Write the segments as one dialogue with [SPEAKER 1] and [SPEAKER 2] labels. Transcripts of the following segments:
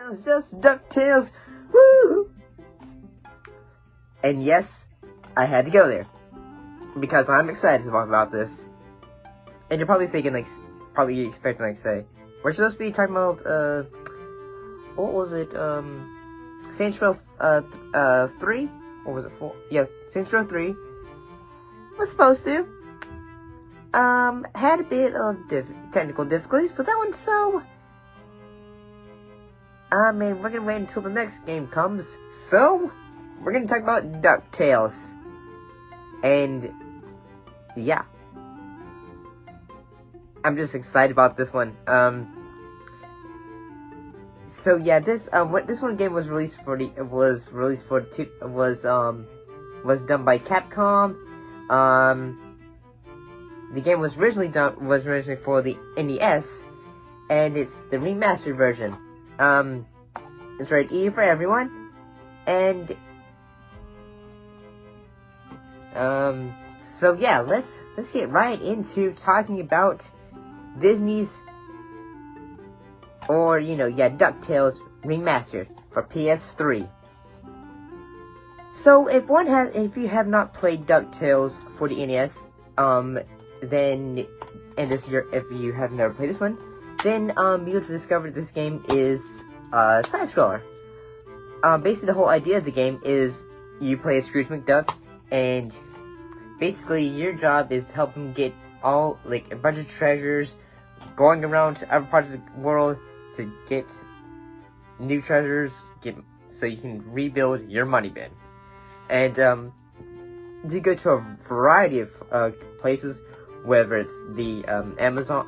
[SPEAKER 1] DuckTales, just DuckTales, woo! And yes, I had to go there because I'm excited to talk about this. And you're probably thinking, like, probably expecting, like, say, we're supposed to be talking about, what was it, Saints Row, 3? Or was it 4? Yeah, Saints Row 3. Was supposed to. Had a bit of technical difficulties for that one, so... I mean, we're gonna wait until the next game comes, so... We're gonna talk about DuckTales. And... yeah. I'm just excited about this one. So yeah, this one game was released for was done by Capcom. The game was originally for the NES, and it's the remastered version. It's rated E for everyone, and so yeah, let's get right into talking about Disney's, or DuckTales remastered for PS3. So if you have not played DuckTales for the NES, then, and if you have never played this one, then you'll discover this game is side scroller. Basically, the whole idea of the game is you play as Scrooge McDuck, and basically your job is to help him get a bunch of treasures, going around to other parts of the world to get new treasures, so you can rebuild your money bin. And you go to a variety of places, whether it's the Amazon,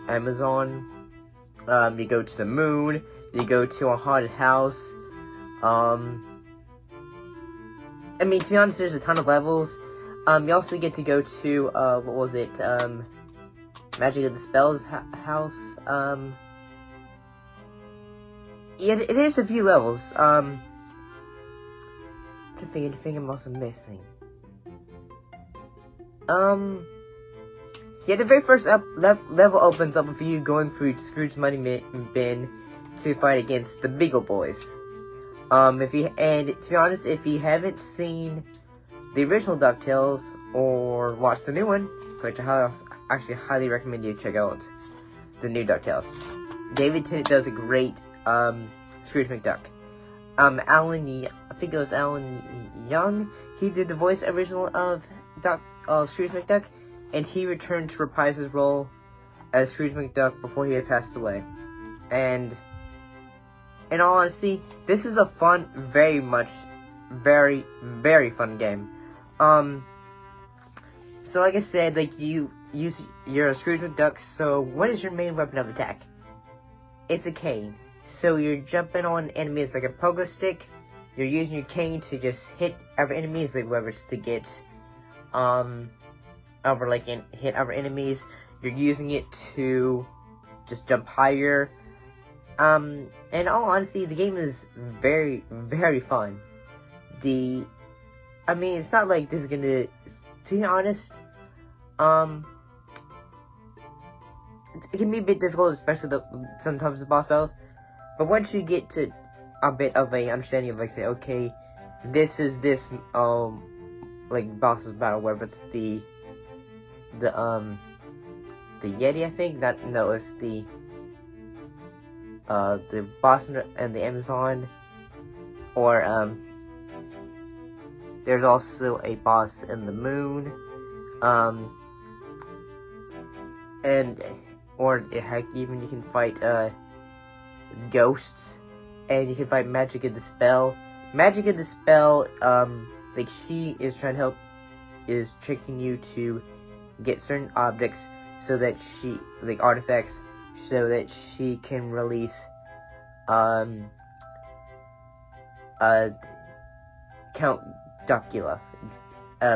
[SPEAKER 1] you go to the moon, you go to a haunted house. I mean, to be honest, there's a ton of levels. You also get to go to Magic of the Spells house. Yeah, there's a few levels. I think I'm also missing. Yeah, the very first level opens up with you going through Scrooge's money bin to fight against the Beagle Boys. To be honest, if you haven't seen the original DuckTales or watched the new one, which I actually highly recommend you check out the new DuckTales. David Tennant does a great Scrooge McDuck. I think it was Alan Young. He did the voice original of Scrooge McDuck, and he returned to reprise his role as Scrooge McDuck before he had passed away. And in all honesty, this is a fun, very, very fun game. So like I said, you're a Scrooge McDuck, so what is your main weapon of attack? It's a cane. So you're jumping on enemies like a pogo stick. You're using your cane to just hit other enemies, whether it's to get, hit other enemies. You're using it to just jump higher. In all honesty, the game is very, very fun. It's not like this is gonna, to be honest, it can be a bit difficult, especially sometimes the boss battles. But once you get to a bit of a understanding of, say, okay, this is this, boss's battle, whether it's the Yeti, I think, it's the boss and the Amazon, or, there's also a boss in the moon, or heck, even you can fight, ghosts, and you can fight Magic of the Spell. Magic of the Spell, she is tricking you to get certain objects so that artifacts, so that she can release, Count Duckula.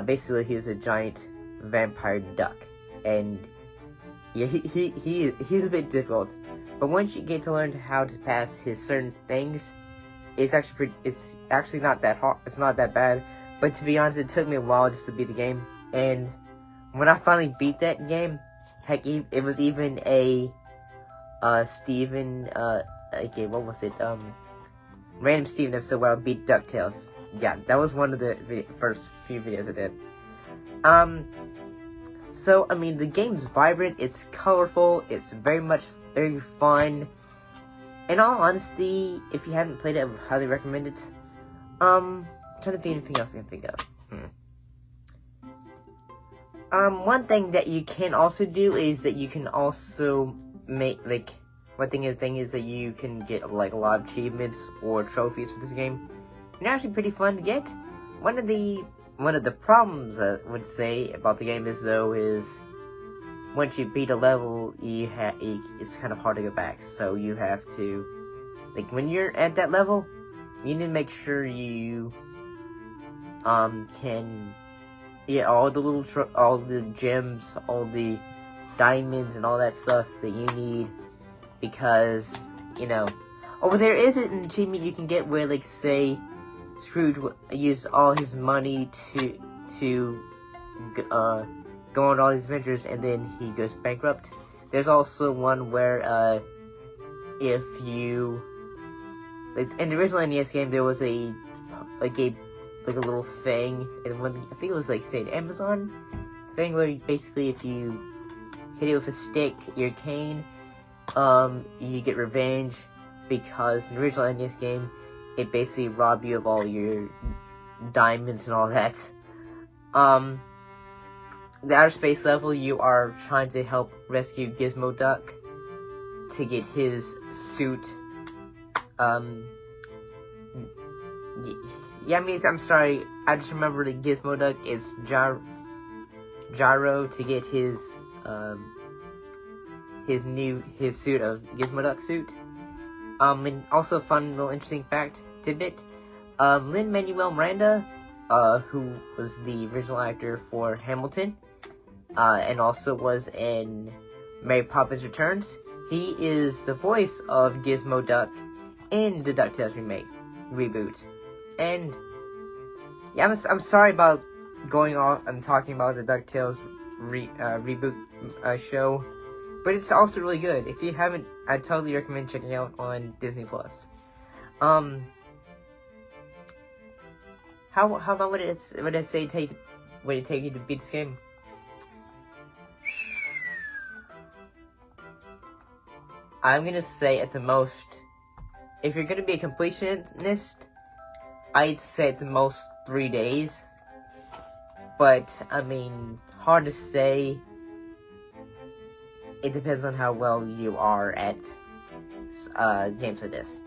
[SPEAKER 1] Basically, he's a giant vampire duck, and yeah, he's a bit difficult. But once you get to learn how to pass his certain things, it's actually not that hard. It's not that bad. But to be honest, it took me a while just to beat the game. And when I finally beat that game, heck, it was even a Steven. Okay, what was it? Random Steven episode where I beat DuckTales. Yeah, that was one of the first few videos I did. So, I mean, the game's vibrant, it's colorful, it's very fun. In all honesty, if you haven't played it, I would highly recommend it. I'm trying to think of anything else I can think of. One thing that you can also do is that you can also make, like, the thing is that you can get, like, a lot of achievements or trophies for this game. And they're actually pretty fun to get. One of the problems I would say about the game is once you beat a level, it's kind of hard to go back. So you have to, like, when you're at that level, you need to make sure you can get all the gems, all the diamonds, and all that stuff that you need, because there is an achievement you can get where, like, say Scrooge used all his money to go on all these adventures, and then he goes bankrupt. There's also one where if you, like, in the original NES game, there was a little thing, and I think it was, like, say, an Amazon thing, where basically if you hit it with a stick, your cane, you get revenge, because in the original NES game, it basically robbed you of all your diamonds and all that. The outer space level, you are trying to help rescue Gizmo Duck to get his suit. I'm sorry, I just remember the Gizmo Duck is Gyro to get his suit of Gizmo Duck suit. And also a fun little interesting fact tidbit. Lin-Manuel Miranda, who was the original actor for Hamilton, and also was in Mary Poppins Returns, he is the voice of Gizmo Duck in the DuckTales reboot. And yeah, I'm sorry about going on and talking about the DuckTales reboot show, but it's also really good. If you haven't, I totally recommend checking out on Disney Plus. How long would it take you to beat this game? I'm gonna say at the most, if you're gonna be a completionist, I'd say at the most 3 days. But I mean, hard to say. It depends on how well you are at games like this.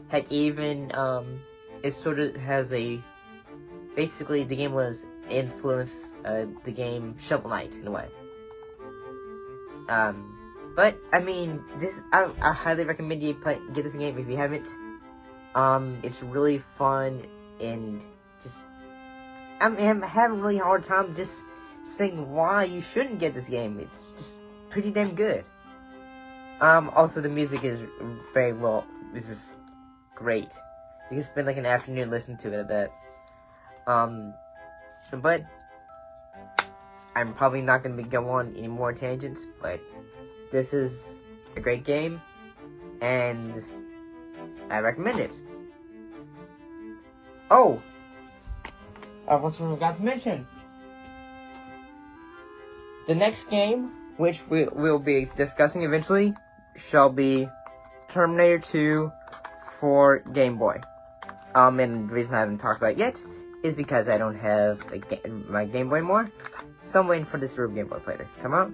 [SPEAKER 1] Heck, even it sort of has basically the game was influenced the game Shovel Knight in a way. But I mean, I highly recommend you get this game if you haven't. It's really fun, and just I'm having a really hard time just saying why you shouldn't get this game. It's just pretty damn good. Also the music is very well. This is great. You can spend like an afternoon listening to it, I bet. But I'm probably not going to go on any more tangents, but this is a great game, and I recommend it. Oh! I almost forgot to mention. The next game, which we'll be discussing eventually, shall be Terminator 2 for Game Boy. And the reason I haven't talked about it yet is because I don't have my Game Boy anymore. So I'm waiting for this Rube Game Boy player to come out.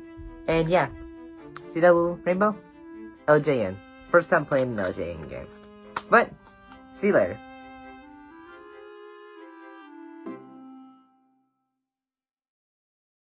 [SPEAKER 1] And yeah, see that little rainbow? LJN. First time playing an LJN game. But, see you later.